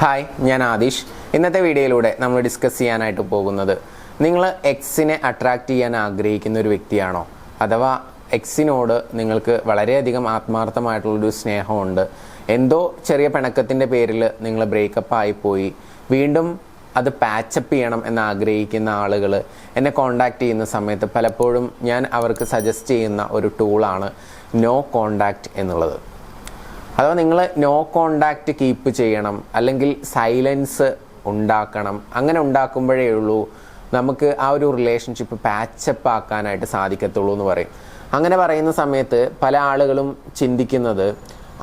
Hi, ഞാൻ ആദിഷ്. ഇന്നത്തെ വീഡിയോയിലൂടെ നമ്മൾ ഡിസ്കസ് ചെയ്യാനായിട്ട് പോകുന്നത്, നിങ്ങൾ എക്സിനെ അട്രാക്റ്റ് ചെയ്യാൻ ആഗ്രഹിക്കുന്ന ഒരു വ്യക്തിയാണോ, അഥവാ എക്സിനോട് നിങ്ങൾക്ക് വളരെയധികം ആത്മാർത്ഥമായിട്ടുള്ളൊരു സ്നേഹമുണ്ട്, എന്തോ ചെറിയ പിണക്കത്തിൻ്റെ പേരിൽ നിങ്ങൾ ബ്രേക്കപ്പ് ആയിപ്പോയി, വീണ്ടും അത് പാച്ചപ്പ് ചെയ്യണം എന്ന് ആഗ്രഹിക്കുന്ന ആളുകൾ എന്നെ കോണ്ടാക്ട് ചെയ്യുന്ന സമയത്ത് പലപ്പോഴും ഞാൻ അവർക്ക് സജസ്റ്റ് ചെയ്യുന്ന ഒരു ടൂളാണ് നോ കോണ്ടാക്റ്റ് എന്നുള്ളത്. അഥവാ നിങ്ങൾ നോ കോണ്ടാക്റ്റ് കീപ്പ് ചെയ്യണം, അല്ലെങ്കിൽ സൈലൻസ് ഉണ്ടാക്കണം. അങ്ങനെ ഉണ്ടാക്കുമ്പോഴേ ഉള്ളൂ നമുക്ക് ആ ഒരു റിലേഷൻഷിപ്പ് പാച്ചപ്പ് ആക്കാനായിട്ട് സാധിക്കത്തുള്ളൂ എന്ന് പറയും. അങ്ങനെ പറയുന്ന സമയത്ത് പല ആളുകളും ചിന്തിക്കുന്നത്,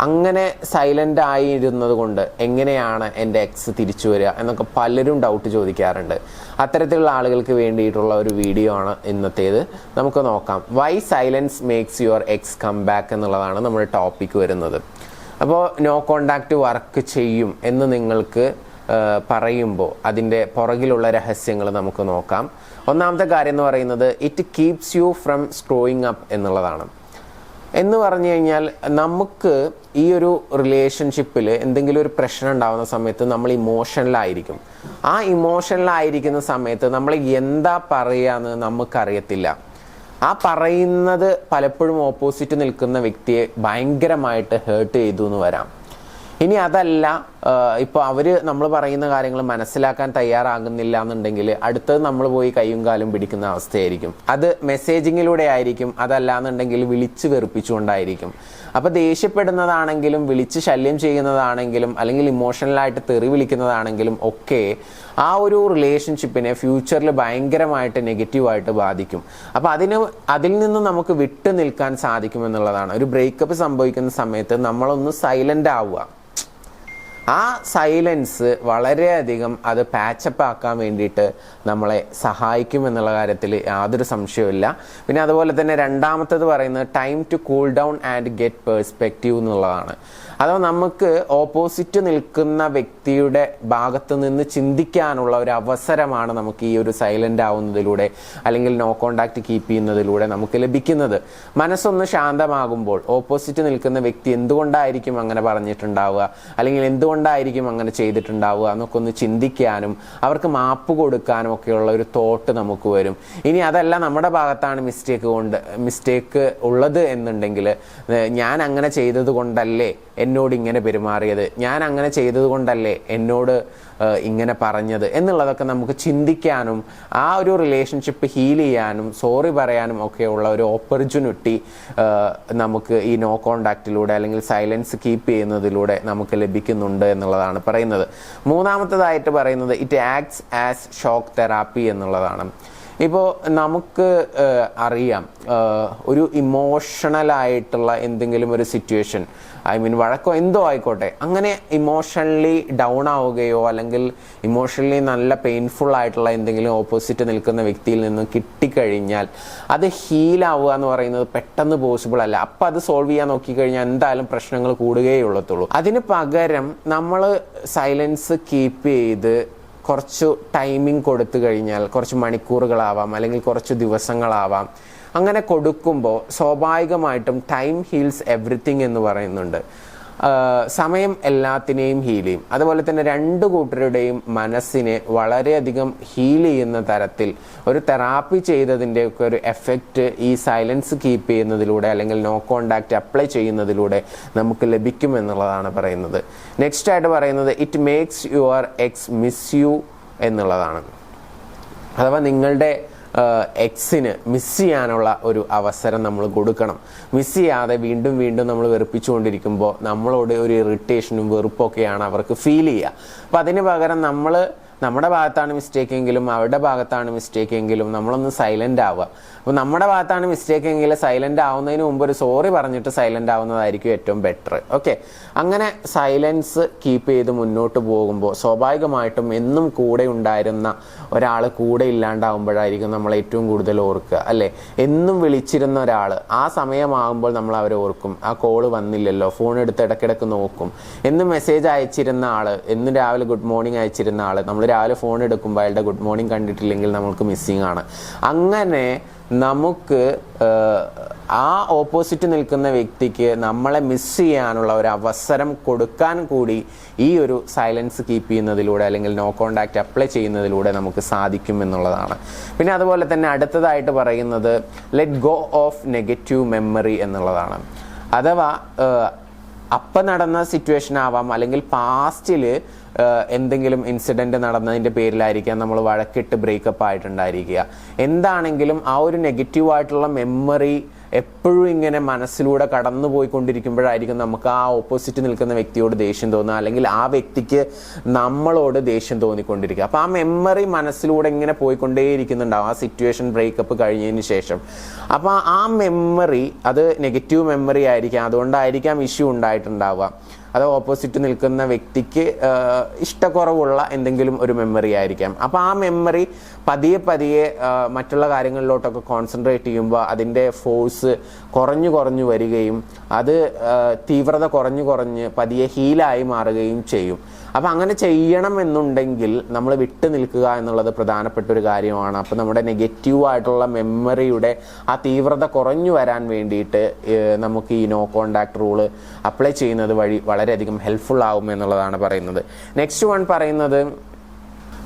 അങ്ങനെ സൈലൻ്റ് ആയിരുന്നത് കൊണ്ട് എങ്ങനെയാണ് എൻ്റെ എക്സ് തിരിച്ചു വരിക എന്നൊക്കെ പലരും ഡൗട്ട് ചോദിക്കാറുണ്ട്. അത്തരത്തിലുള്ള ആളുകൾക്ക് വേണ്ടിയിട്ടുള്ള ഒരു വീഡിയോ ആണ് ഇന്നത്തേത്. നമുക്ക് നോക്കാം. Why silence makes your ex come back എന്നുള്ളതാണ് നമ്മുടെ ടോപ്പിക് വരുന്നത്. അപ്പോൾ നോ കോണ്ടാക്റ്റ് വർക്ക് ചെയ്യും എന്ന് നിങ്ങൾക്ക് പറയുമ്പോൾ അതിൻ്റെ പുറകിലുള്ള രഹസ്യങ്ങൾ നമുക്ക് നോക്കാം. ഒന്നാമത്തെ കാര്യം എന്ന് പറയുന്നത്, it keeps you from scrolling up എന്നുള്ളതാണ്. എന്ന് പറഞ്ഞു കഴിഞ്ഞാൽ, നമുക്ക് ഈ ഒരു റിലേഷൻഷിപ്പിൽ എന്തെങ്കിലും ഒരു പ്രശ്നം ഉണ്ടാകുന്ന സമയത്ത് നമ്മൾ ഇമോഷണലായിരിക്കും. ആ ഇമോഷണലായിരിക്കുന്ന സമയത്ത് നമ്മൾ എന്താ പറയുകയെന്ന് നമുക്കറിയത്തില്ല. ആ പറയുന്നത് പലപ്പോഴും ഓപ്പോസിറ്റ് നിൽക്കുന്ന വ്യക്തിയെ ഭയങ്കരമായിട്ട് ഹേർട്ട് ചെയ്തു എന്ന് വരാം. ഇനി അതല്ല, ഇപ്പോൾ അവർ നമ്മൾ പറയുന്ന കാര്യങ്ങൾ മനസ്സിലാക്കാൻ തയ്യാറാകുന്നില്ല എന്നുണ്ടെങ്കിൽ അടുത്തത് നമ്മൾ പോയി കയ്യും കാലും പിടിക്കുന്ന അവസ്ഥയായിരിക്കും. അത് മെസ്സേജിങ്ങിലൂടെ ആയിരിക്കും, അതല്ല എന്നുണ്ടെങ്കിൽ വിളിച്ച് വെറുപ്പിച്ചുകൊണ്ടായിരിക്കും. അപ്പോൾ ദേഷ്യപ്പെടുന്നതാണെങ്കിലും വിളിച്ച് ശല്യം ചെയ്യുന്നതാണെങ്കിലും അല്ലെങ്കിൽ ഇമോഷണലായിട്ട് തെറി വിളിക്കുന്നതാണെങ്കിലും ഒക്കെ ആ ഒരു റിലേഷൻഷിപ്പിനെ ഫ്യൂച്ചറിൽ ഭയങ്കരമായിട്ട് നെഗറ്റീവായിട്ട് ബാധിക്കും. അപ്പോൾ അതിൽ നിന്ന് നമുക്ക് വിട്ടു നിൽക്കാൻ സാധിക്കുമെന്നുള്ളതാണ്. ഒരു ബ്രേക്കപ്പ് സംഭവിക്കുന്ന സമയത്ത് നമ്മളൊന്ന് സൈലൻ്റ് ആവുക. ആ സൈലൻസ് വളരെയധികം അത് പാച്ചപ്പ് ആക്കാൻ വേണ്ടിയിട്ട് നമ്മളെ സഹായിക്കുമെന്നുള്ള കാര്യത്തിൽ യാതൊരു സംശയവുമില്ല. പിന്നെ അതുപോലെ തന്നെ രണ്ടാമത്തേത് പറയുന്നത് time to cool down and get perspective എന്നുള്ളതാണ്. അഥവാ നമുക്ക് ഓപ്പോസിറ്റ് നിൽക്കുന്ന വ്യക്തിയുടെ ഭാഗത്ത് നിന്ന് ചിന്തിക്കാനുള്ള ഒരു അവസരമാണ് നമുക്ക് ഈ ഒരു സൈലൻ്റ് ആവുന്നതിലൂടെ അല്ലെങ്കിൽ നോ കോണ്ടാക്ട് കീപ്പ് ചെയ്യുന്നതിലൂടെ നമുക്ക് ലഭിക്കുന്നത്. മനസ്സൊന്ന് ശാന്തമാകുമ്പോൾ ഓപ്പോസിറ്റ് നിൽക്കുന്ന വ്യക്തി എന്തുകൊണ്ടായിരിക്കും അങ്ങനെ പറഞ്ഞിട്ടുണ്ടാവുക, അല്ലെങ്കിൽ എന്തുകൊണ്ടായിരിക്കും അങ്ങനെ ചെയ്തിട്ടുണ്ടാവുക എന്നൊക്കെ ഒന്ന് ചിന്തിക്കാനും അവർക്ക് മാപ്പ് കൊടുക്കാനും ഒക്കെയുള്ള ഒരു തോട്ട് നമുക്ക് വരും. ഇനി അതല്ല, നമ്മുടെ ഭാഗത്താണ് മിസ്റ്റേക്ക് ഉള്ളത് എന്നുണ്ടെങ്കിൽ, ഞാൻ അങ്ങനെ ചെയ്തത് കൊണ്ടല്ലേ എന്നോട് ഇങ്ങനെ പെരുമാറിയത്, ഞാൻ അങ്ങനെ ചെയ്തത് കൊണ്ടല്ലേ എന്നോട് ഇങ്ങനെ പറഞ്ഞത് എന്നുള്ളതൊക്കെ നമുക്ക് ചിന്തിക്കാനും ആ ഒരു റിലേഷൻഷിപ്പ് ഹീൽ ചെയ്യാനും സോറി പറയാനും ഒക്കെയുള്ള ഒരു ഓപ്പർച്യൂണിറ്റി നമുക്ക് ഈ നോ കോണ്ടാക്റ്റിലൂടെ അല്ലെങ്കിൽ സൈലൻസ് കീപ്പ് ചെയ്യുന്നതിലൂടെ നമുക്ക് ലഭിക്കുന്നുണ്ട് എന്നുള്ളതാണ് പറയുന്നത്. മൂന്നാമത്തേതായിട്ട് പറയുന്നത്, it acts as shock therapy എന്നുള്ളതാണ്. ഇപ്പോൾ നമുക്ക് അറിയാം, ഒരു ഇമോഷണലായിട്ടുള്ള എന്തെങ്കിലും ഒരു സിറ്റുവേഷൻ, വഴക്കോ എന്തോ ആയിക്കോട്ടെ, അങ്ങനെ ഇമോഷണലി ഡൗൺ ആവുകയോ അല്ലെങ്കിൽ ഇമോഷണലി നല്ല പെയിൻഫുൾ ആയിട്ടുള്ള എന്തെങ്കിലും ഓപ്പോസിറ്റ് നിൽക്കുന്ന വ്യക്തിയിൽ നിന്ന് കിട്ടിക്കഴിഞ്ഞാൽ അത് ഹീലാവുക എന്ന് പറയുന്നത് പെട്ടെന്ന് പോസിബിൾ അല്ല. അപ്പം അത് സോൾവ് ചെയ്യാൻ നോക്കിക്കഴിഞ്ഞാൽ എന്തായാലും പ്രശ്നങ്ങൾ കൂടുകയുള്ളത്തുള്ളൂ. അതിന് പകരം നമ്മൾ സൈലൻസ് കീപ്പ് ചെയ്ത് കുറച്ച് ടൈമിംഗ് കൊടുത്തു കഴിഞ്ഞാൽ, കുറച്ച് മണിക്കൂറുകളാവാം അല്ലെങ്കിൽ കുറച്ച് ദിവസങ്ങളാവാം, അങ്ങനെ കൊടുക്കുമ്പോൾ സ്വാഭാവികമായിട്ടും ടൈം ഹീൽസ് എവറിത്തിങ് എന്ന് പറയുന്നുണ്ട്. സമയം എല്ലാത്തിനെയും ഹീൽ ചെയ്യും. അതുപോലെ തന്നെ രണ്ടു കൂട്ടരുടെയും മനസ്സിനെ വളരെയധികം ഹീൽ ചെയ്യുന്ന തരത്തിൽ ഒരു തെറാപ്പി ചെയ്തതിൻ്റെ ഒക്കെ ഒരു എഫക്റ്റ് ഈ സൈലൻസ് കീപ്പ് ചെയ്യുന്നതിലൂടെ അല്ലെങ്കിൽ നോ കോണ്ടാക്റ്റ് അപ്ലൈ ചെയ്യുന്നതിലൂടെ നമുക്ക് ലഭിക്കുമെന്നുള്ളതാണ് പറയുന്നത്. നെക്സ്റ്റ് ആയിട്ട് പറയുന്നത്, it makes your X miss you എന്നുള്ളതാണ്. അഥവാ നിങ്ങളുടെ എക്സിന് മിസ് ചെയ്യാനുള്ള ഒരു അവസരം നമ്മൾ കൊടുക്കണം. മിസ് ചെയ്യാതെ വീണ്ടും വീണ്ടും നമ്മൾ വെറുപ്പിച്ചുകൊണ്ടിരിക്കുമ്പോൾ നമ്മളോട് ഒരു ഇറിറ്റേഷനും വെറുപ്പൊക്കെയാണ് അവർക്ക് ഫീൽ ചെയ്യുക. അപ്പം അതിന് പകരം നമ്മുടെ ഭാഗത്താണ് മിസ്റ്റേക്ക് എങ്കിലും അവരുടെ ഭാഗത്താണ് മിസ്റ്റേക്ക് എങ്കിലും നമ്മളൊന്ന് സൈലൻ്റ് ആവുക. അപ്പോൾ നമ്മുടെ ഭാഗത്താണ് മിസ്റ്റേക്ക് എങ്കിൽ സൈലൻ്റ് ആവുന്നതിന് മുമ്പ് ഒരു സോറി പറഞ്ഞിട്ട് സൈലൻ്റ് ആവുന്നതായിരിക്കും ഏറ്റവും ബെറ്റർ. ഓക്കെ, അങ്ങനെ സൈലൻസ് കീപ്പ് ചെയ്ത് മുന്നോട്ട് പോകുമ്പോൾ സ്വാഭാവികമായിട്ടും എന്നും കൂടെ ഉണ്ടായിരുന്ന ഒരാൾ കൂടെ ഇല്ലാണ്ടാവുമ്പോഴായിരിക്കും നമ്മൾ ഏറ്റവും കൂടുതൽ ഓർക്കുക, അല്ലേ? എന്നും വിളിച്ചിരുന്ന ഒരാൾ ആ സമയമാകുമ്പോൾ നമ്മൾ അവരെ ഓർക്കും. ആ കോള് വന്നില്ലല്ലോ, ഫോൺ എടുത്ത് ഇടയ്ക്കിടയ്ക്ക് നോക്കും. എന്നും മെസ്സേജ് അയച്ചിരുന്ന ആൾ, എന്നും രാവിലെ ഗുഡ് മോർണിംഗ് അയച്ചിരുന്ന ആൾ, നമ്മൾ രാവിലെ ഫോൺ എടുക്കുമ്പോൾ അയാളുടെ ഗുഡ് മോർണിംഗ് കണ്ടിട്ടില്ലെങ്കിൽ നമ്മൾക്ക് മിസ്സിങ് ആണ്. അങ്ങനെ നമുക്ക് ആ ഓപ്പോസിറ്റ് നിൽക്കുന്ന വ്യക്തിക്ക് നമ്മളെ മിസ് ചെയ്യാനുള്ള ഒരു അവസരം കൊടുക്കാൻ കൂടി ഈ ഒരു സൈലൻസ് കീപ്പ് ചെയ്യുന്നതിലൂടെ അല്ലെങ്കിൽ നോ കോണ്ടാക്റ്റ് അപ്ലൈ ചെയ്യുന്നതിലൂടെ നമുക്ക് സാധിക്കും എന്നുള്ളതാണ്. പിന്നെ അതുപോലെ തന്നെ അടുത്തതായിട്ട് പറയുന്നത് let go of negative memory എന്നുള്ളതാണ്. അഥവാ അപ്പം നടന്ന സിറ്റുവേഷൻ ആവാം, അല്ലെങ്കിൽ പാസ്റ്റിൽ എന്തെങ്കിലും ഇൻസിഡൻറ്റ് നടന്നതിൻ്റെ പേരിലായിരിക്കാം നമ്മൾ വഴക്കിട്ട് ബ്രേക്കപ്പ് ആയിട്ടുണ്ടായിരിക്കുക. എന്താണെങ്കിലും ആ ഒരു നെഗറ്റീവായിട്ടുള്ള മെമ്മറി എപ്പോഴും ഇങ്ങനെ മനസ്സിലൂടെ കടന്നു പോയിക്കൊണ്ടിരിക്കുമ്പോഴായിരിക്കും നമുക്ക് ആ ഓപ്പോസിറ്റ് നിൽക്കുന്ന വ്യക്തിയോട് ദേഷ്യം തോന്നുക, അല്ലെങ്കിൽ ആ വ്യക്തിക്ക് നമ്മളോട് ദേഷ്യം തോന്നിക്കൊണ്ടിരിക്കുക. അപ്പോൾ ആ മെമ്മറി മനസ്സിലൂടെ ഇങ്ങനെ പോയിക്കൊണ്ടേയിരിക്കുന്നുണ്ടാവും ആ സിറ്റുവേഷൻ ബ്രേക്കപ്പ് കഴിഞ്ഞതിന് ശേഷം. അപ്പോൾ ആ മെമ്മറി അത് നെഗറ്റീവ് മെമ്മറി ആയിരിക്കാം, അതുകൊണ്ടായിരിക്കാം ഇഷ്യൂ ഉണ്ടായിട്ടുണ്ടാവുക. അത് ഓപ്പോസിറ്റ് നിൽക്കുന്ന വ്യക്തിക്ക് ഇഷ്ടക്കുറവുള്ള എന്തെങ്കിലും ഒരു മെമ്മറി ആയിരിക്കാം. അപ്പോൾ ആ മെമ്മറി പതിയെ പതിയെ മറ്റുള്ള കാര്യങ്ങളിലോട്ടൊക്കെ കോൺസെൻട്രേറ്റ് ചെയ്യുമ്പോൾ അതിൻ്റെ ഫോഴ്സ് കുറഞ്ഞു വരികയും അത് തീവ്രത കുറഞ്ഞ് പതിയെ ഹീലായി മാറുകയും ചെയ്യും. അപ്പം അങ്ങനെ ചെയ്യണം എന്നുണ്ടെങ്കിൽ നമ്മൾ വിട്ടു നിൽക്കുക എന്നുള്ളത് പ്രധാനപ്പെട്ട ഒരു കാര്യമാണ്. അപ്പം നമ്മുടെ നെഗറ്റീവായിട്ടുള്ള മെമ്മറിയുടെ ആ തീവ്രത കുറഞ്ഞു വരാൻ വേണ്ടിയിട്ട് നമുക്ക് ഈ നോ കോണ്ടാക്ട് റൂള് അപ്ലൈ ചെയ്യുന്നത് വഴി വളരെയധികം ഹെൽപ്ഫുൾ ആവും എന്നുള്ളതാണ് പറയുന്നത്. നെക്സ്റ്റ് വൺ പറയുന്നത്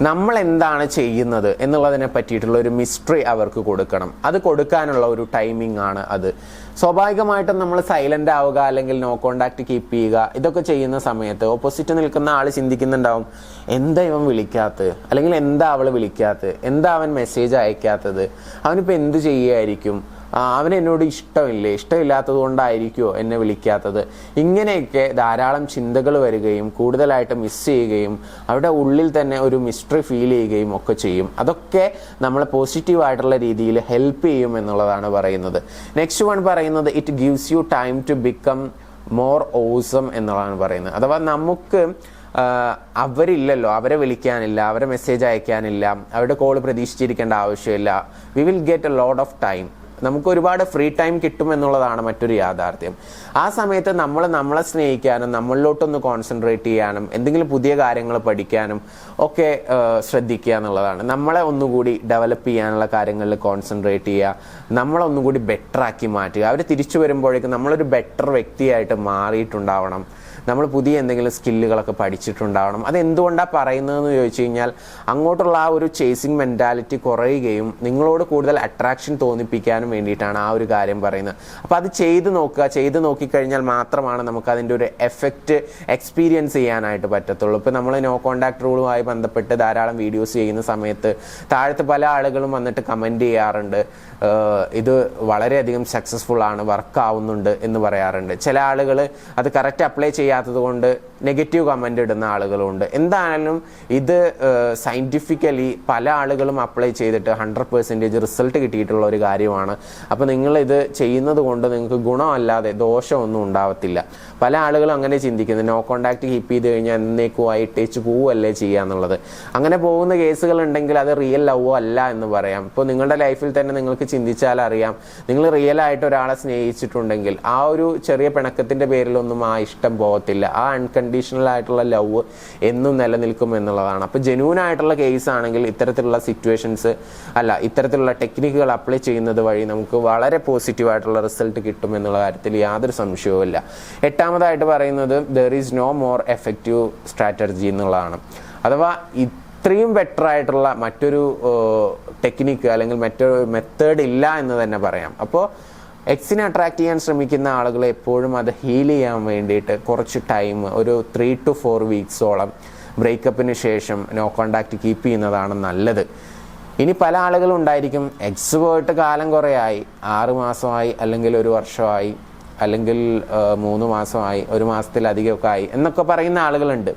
നമ്മൾ എന്താണ് ചെയ്യുന്നത് എന്നുള്ളതിനെ പറ്റിയിട്ടുള്ള ഒരു മിസ്റ്ററി അവർക്ക് കൊടുക്കണം. അത് കൊടുക്കാനുള്ള ഒരു ടൈമിംഗ് ആണ് അത്. സ്വാഭാവികമായിട്ടും നമ്മൾ സൈലന്റ് ആവുക അല്ലെങ്കിൽ നോ കോണ്ടാക്ട് കീപ്പ് ചെയ്യുക ഇതൊക്കെ ചെയ്യുന്ന സമയത്ത് ഓപ്പോസിറ്റ് നിൽക്കുന്ന ആൾ ചിന്തിക്കുന്നുണ്ടാവും, എന്താ ഇവൻ വിളിക്കാത്തത്, അല്ലെങ്കിൽ എന്താ അവൾ വിളിക്കാത്തത്, എന്താ അവൻ മെസ്സേജ് അയക്കാത്തത്, അവനിപ്പോൾ എന്ത് ചെയ്യുമായിരിക്കും, അവന് എന്നോട് ഇഷ്ടമില്ലാത്തത് കൊണ്ടായിരിക്കുമോ എന്നെ വിളിക്കാത്തത്. ഇങ്ങനെയൊക്കെ ധാരാളം ചിന്തകൾ വരികയും കൂടുതലായിട്ട് മിസ് ചെയ്യുകയും അവരുടെ ഉള്ളിൽ തന്നെ ഒരു മിസ്റ്ററി ഫീൽ ചെയ്യുകയും ഒക്കെ ചെയ്യും. അതൊക്കെ നമ്മളെ പോസിറ്റീവായിട്ടുള്ള രീതിയിൽ ഹെൽപ്പ് ചെയ്യും എന്നുള്ളതാണ് പറയുന്നത്. നെക്സ്റ്റ് വൺ പറയുന്നത് it gives you time to become more awesome എന്നുള്ളതാണ് പറയുന്നത്. അഥവാ നമുക്ക് അവരില്ലല്ലോ, അവരെ വിളിക്കാനില്ല, അവരെ മെസ്സേജ് അയക്കാനില്ല, അവരുടെ കോള് പ്രതീക്ഷിച്ചിരിക്കേണ്ട ആവശ്യമില്ല. We will get a lot of time. നമുക്ക് ഒരുപാട് ഫ്രീ ടൈം കിട്ടും എന്നുള്ളതാണ് മറ്റൊരു യാഥാർത്ഥ്യം. ആ സമയത്ത് നമ്മളെ സ്നേഹിക്കാനും നമ്മളിലോട്ടൊന്ന് കോൺസെൻട്രേറ്റ് ചെയ്യാനും എന്തെങ്കിലും പുതിയ കാര്യങ്ങൾ പഠിക്കാനും ഒക്കെ ശ്രദ്ധിക്കുക എന്നുള്ളതാണ്. നമ്മളെ ഒന്നുകൂടി ഡെവലപ്പ് ചെയ്യാനുള്ള കാര്യങ്ങളിൽ കോൺസെൻട്രേറ്റ് ചെയ്യുക, നമ്മളെ ഒന്നുകൂടി ബെറ്റർ ആക്കി മാറ്റുക. അവർ തിരിച്ചു വരുമ്പോഴേക്കും നമ്മളൊരു ബെറ്റർ വ്യക്തിയായിട്ട് മാറിയിട്ടുണ്ടാവണം, നമ്മൾ പുതിയ എന്തെങ്കിലും സ്കില്ലുകളൊക്കെ പഠിച്ചിട്ടുണ്ടാവണം. അതെന്തുകൊണ്ടാണ് പറയുന്നതെന്ന് ചോദിച്ചു കഴിഞ്ഞാൽ അങ്ങോട്ടുള്ള ആ ഒരു ചേസിങ് മെൻറ്റാലിറ്റി കുറയുകയും നിങ്ങളോട് കൂടുതൽ അട്രാക്ഷൻ തോന്നിപ്പിക്കാനും വേണ്ടിയിട്ടാണ് ആ ഒരു കാര്യം പറയുന്നത്. അപ്പോൾ അത് ചെയ്ത് നോക്കിക്കഴിഞ്ഞാൽ മാത്രമാണ് നമുക്ക് അതിൻ്റെ ഒരു എഫക്റ്റ് എക്സ്പീരിയൻസ് ചെയ്യാനായിട്ട് പറ്റത്തുള്ളൂ. ഇപ്പോൾ നമ്മൾ നോ കോണ്ടാക്ട് റൂളുമായി ബന്ധപ്പെട്ട് ധാരാളം വീഡിയോസ് ചെയ്യുന്ന സമയത്ത് താഴത്ത് പല ആളുകളും വന്നിട്ട് കമൻറ്റ് ചെയ്യാറുണ്ട്, ഇത് വളരെയധികം സക്സസ്ഫുൾ ആണ്, വർക്ക് ആവുന്നുണ്ട് എന്ന് പറയാറുണ്ട്. ചില ആളുകൾ അത് കറക്റ്റ് അപ്ലൈ ചെയ്യാത്തത് കൊണ്ട് നെഗറ്റീവ് കമൻ്റ് ഇടുന്ന ആളുകളുണ്ട്. എന്തായാലും ഇത് സയൻറ്റിഫിക്കലി പല ആളുകളും അപ്ലൈ ചെയ്തിട്ട് 100% റിസൾട്ട് കിട്ടിയിട്ടുള്ള ഒരു കാര്യമാണ്. അപ്പോൾ നിങ്ങളിത് ചെയ്യുന്നത് കൊണ്ട് നിങ്ങൾക്ക് ഗുണമല്ലാതെ ദോഷമൊന്നും ഉണ്ടാവത്തില്ല. പല ആളുകളും അങ്ങനെ ചിന്തിക്കുന്നത്, നോ കോണ്ടാക്ട് കീപ്പ് ചെയ്ത് കഴിഞ്ഞാൽ എന്നേക്കുമായി ഇട്ടേച്ച് പോവല്ലേ ചെയ്യുക എന്നുള്ളത്. അങ്ങനെ പോകുന്ന കേസുകൾ ഉണ്ടെങ്കിൽ അത് റിയൽ ലവോ അല്ല എന്ന് പറയാം. ഇപ്പോൾ നിങ്ങളുടെ ലൈഫിൽ തന്നെ നിങ്ങൾക്ക് ചിന്തിച്ചാൽ അറിയാം, നിങ്ങൾ റിയലായിട്ട് ഒരാളെ സ്നേഹിച്ചിട്ടുണ്ടെങ്കിൽ ആ ഒരു ചെറിയ പിണക്കത്തിൻ്റെ പേരിലൊന്നും ആ ഇഷ്ടം പോകത്തില്ല. ആ അൺകണ്ടീഷണൽ ആയിട്ടുള്ള ലവ് എന്നും നിലനിൽക്കും എന്നുള്ളതാണ്. അപ്പോൾ ജെന്യൂൻ ആയിട്ടുള്ള കേസ് ആണെങ്കിൽ ഇത്തരത്തിലുള്ള സിറ്റുവേഷൻസ് ഇത്തരത്തിലുള്ള ടെക്നിക്കുകൾ അപ്ലൈ ചെയ്യുന്നത് വഴി നമുക്ക് വളരെ പോസിറ്റീവായിട്ടുള്ള റിസൾട്ട് കിട്ടും എന്നുള്ള കാര്യത്തിൽ യാതൊരു സംശയവുമില്ല. എട്ടാമതായിട്ട് പറയുന്നത് there is no more effective strategy എന്നുള്ളതാണ്. അഥവാ ഇത്രയും ബെറ്റർ ആയിട്ടുള്ള മറ്റൊരു ടെക്നിക്ക് അല്ലെങ്കിൽ മറ്റൊരു മെത്തേഡ് ഇല്ല എന്ന് തന്നെ പറയാം. അപ്പോൾ എക്സിനെ അട്രാക്ട് ചെയ്യാൻ ശ്രമിക്കുന്ന ആളുകൾ എപ്പോഴും അത് ഹീൽ ചെയ്യാൻ വേണ്ടിയിട്ട് കുറച്ച് ടൈം, ഒരു 3 to 4 വീക്സോളം ബ്രേക്കപ്പിന് ശേഷം നോ കോണ്ടാക്ട് കീപ്പ് ചെയ്യുന്നതാണ് നല്ലത്. ഇനി പല ആളുകളും ഉണ്ടായിരിക്കും, എക്സ് പോയിട്ട് കാലം കുറേ ആയി, 6 മാസമായി, അല്ലെങ്കിൽ 1 വർഷമായി, അല്ലെങ്കിൽ 3 മാസമായി, 1 മാസത്തിലധികമൊക്കെ ആയി എന്നൊക്കെ പറയുന്ന ആളുകളുണ്ട്.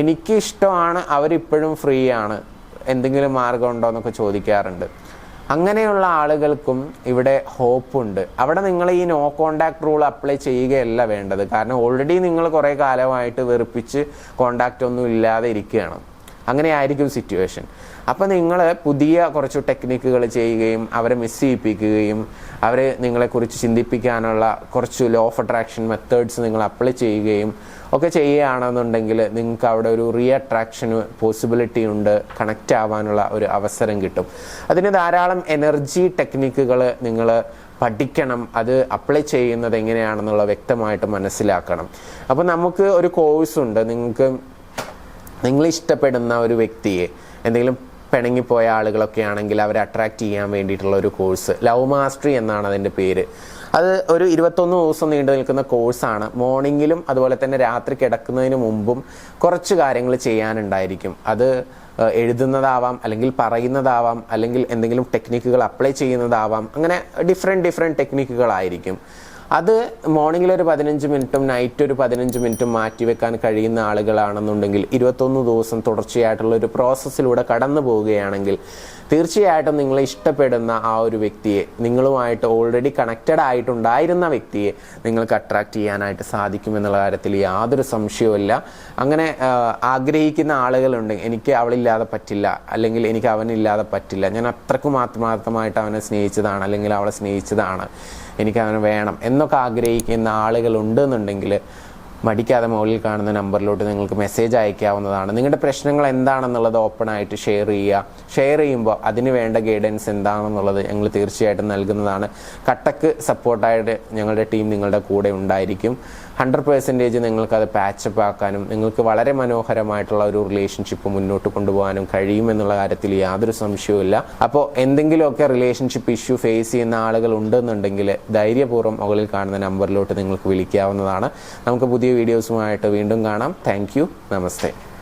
എനിക്ക് ഇഷ്ടമാണ്, അവരിപ്പോഴും ഫ്രീ ആണ്, എന്തെങ്കിലും മാർഗമുണ്ടോ എന്നൊക്കെ ചോദിക്കാറുണ്ട്. അങ്ങനെയുള്ള ആളുകൾക്കും ഇവിടെ ഹോപ്പുണ്ട്. അവിടെ നിങ്ങൾ ഈ നോ കോണ്ടാക്ട് റൂൾ അപ്ലൈ ചെയ്യുകയല്ല വേണ്ടത്. കാരണം ഓൾറെഡി നിങ്ങൾ കുറേ കാലമായിട്ട് വെറുപ്പിച്ച് കോണ്ടാക്റ്റ് ഒന്നും ഇല്ലാതെ ഇരിക്കുകയാണ്. അങ്ങനെ ആയിരിക്കും സിറ്റുവേഷൻ. അപ്പോൾ നിങ്ങൾ പുതിയ കുറച്ച് ടെക്നിക്കുകൾ ചെയ്യുകയും അവരെ മിസ് ചെയ്യിപ്പിക്കുകയും അവരെ നിങ്ങളെക്കുറിച്ച് ചിന്തിപ്പിക്കാനുള്ള കുറച്ച് ലോ ഓഫ് അട്രാക്ഷൻ മെത്തേഡ്സ് നിങ്ങൾ അപ്ലൈ ചെയ്യുകയും ഒക്കെ ചെയ്യുകയാണെന്നുണ്ടെങ്കിൽ നിങ്ങൾക്ക് അവിടെ ഒരു റീ അട്രാക്ഷന് പോസിബിലിറ്റി ഉണ്ട്, കണക്റ്റ് ആവാനുള്ള ഒരു അവസരം കിട്ടും. അതിന് ധാരാളം എനർജി ടെക്നിക്കുകൾ നിങ്ങൾ പഠിക്കണം, അത് അപ്ലൈ ചെയ്യുന്നത് എങ്ങനെയാണെന്നുള്ള വ്യക്തമായിട്ട് മനസ്സിലാക്കണം. അപ്പോൾ നമുക്ക് ഒരു കോഴ്സുണ്ട്. നിങ്ങൾ ഇഷ്ടപ്പെടുന്ന ഒരു വ്യക്തിയെ, എന്തെങ്കിലും പിണങ്ങിപ്പോയ ആളുകളൊക്കെ ആണെങ്കിൽ അവരെ അട്രാക്റ്റ് ചെയ്യാൻ വേണ്ടിയിട്ടുള്ള ഒരു കോഴ്സ്, ലവ് മാസ്റ്ററി എന്നാണ് അതിൻ്റെ പേര്. അത് ഒരു 21 ദിവസം നീണ്ടു നിൽക്കുന്ന കോഴ്സാണ്. മോർണിംഗിലും അതുപോലെ തന്നെ രാത്രി കിടക്കുന്നതിന് മുമ്പും കുറച്ച് കാര്യങ്ങൾ ചെയ്യാനുണ്ടായിരിക്കും. അത് എഴുതുന്നതാവാം, അല്ലെങ്കിൽ പറയുന്നതാവാം, അല്ലെങ്കിൽ എന്തെങ്കിലും ടെക്നിക്കുകൾ അപ്ലൈ ചെയ്യുന്നതാവാം. അങ്ങനെ ഡിഫറെൻറ്റ് ടെക്നിക്കുകളായിരിക്കും. അത് മോർണിംഗിൽ ഒരു 15 മിനിറ്റും നൈറ്റ് ഒരു 15 മിനിറ്റും മാറ്റിവെക്കാൻ കഴിയുന്ന ആളുകളാണെന്നുണ്ടെങ്കിൽ 21 ദിവസം തുടർച്ചയായിട്ടുള്ള ഒരു പ്രോസസ്സിലൂടെ കടന്നു പോവുകയാണെങ്കിൽ തീർച്ചയായിട്ടും നിങ്ങളെ ഇഷ്ടപ്പെടുന്ന ആ ഒരു വ്യക്തിയെ, നിങ്ങളുമായിട്ട് ഓൾറെഡി കണക്റ്റഡ് ആയിട്ടുണ്ടായിരുന്ന വ്യക്തിയെ നിങ്ങൾക്ക് അട്രാക്റ്റ് ചെയ്യാനായിട്ട് സാധിക്കുമെന്നുള്ള കാര്യത്തിൽ യാതൊരു സംശയവുമില്ല. അങ്ങനെ ആഗ്രഹിക്കുന്ന ആളുകളുണ്ടെങ്കിൽ, എനിക്ക് അവളില്ലാതെ പറ്റില്ല, അല്ലെങ്കിൽ എനിക്ക് അവനില്ലാതെ പറ്റില്ല, ഞാൻ അത്രക്കും ആത്മാർത്ഥമായിട്ട് അവനെ സ്നേഹിച്ചതാണ് അല്ലെങ്കിൽ അവളെ സ്നേഹിച്ചതാണ്, എനിക്ക് അവനെ വേണം എന്നൊക്കെ ആഗ്രഹിക്കുന്ന ആളുകളുണ്ടെന്നുണ്ടെങ്കിൽ മടിക്കാതെ മുകളിൽ കാണുന്ന നമ്പറിലോട്ട് നിങ്ങൾക്ക് മെസ്സേജ് അയക്കാവുന്നതാണ്. നിങ്ങളുടെ പ്രശ്നങ്ങൾ എന്താണെന്നുള്ളത് ഓപ്പണായിട്ട് ഷെയർ ചെയ്യുമ്പോൾ അതിന് വേണ്ട ഗൈഡൻസ് എന്താണെന്നുള്ളത് ഞങ്ങൾ തീർച്ചയായിട്ടും നൽകുന്നതാണ്. കട്ടക്ക് സപ്പോർട്ടായിട്ട് ഞങ്ങളുടെ ടീം നിങ്ങളുടെ കൂടെ ഉണ്ടായിരിക്കും. 100% നിങ്ങൾക്കത് പാച്ചപ്പ് ആക്കാനും നിങ്ങൾക്ക് വളരെ മനോഹരമായിട്ടുള്ള ഒരു റിലേഷൻഷിപ്പ് മുന്നോട്ട് കൊണ്ടുപോകാനും കഴിയുമെന്നുള്ള കാര്യത്തിൽ യാതൊരു സംശയവുമില്ല. അപ്പോൾ എന്തെങ്കിലുമൊക്കെ റിലേഷൻഷിപ്പ് ഇഷ്യൂ ഫേസ് ചെയ്യുന്ന ആളുകൾ ഉണ്ടെന്നുണ്ടെങ്കിൽ ധൈര്യപൂർവ്വം മുകളിൽ കാണുന്ന നമ്പറിലോട്ട് നിങ്ങൾക്ക് വിളിക്കാവുന്നതാണ്. നമുക്ക് പുതിയ വീഡിയോസുമായിട്ട് വീണ്ടും കാണാം. Thank you. നമസ്തേ.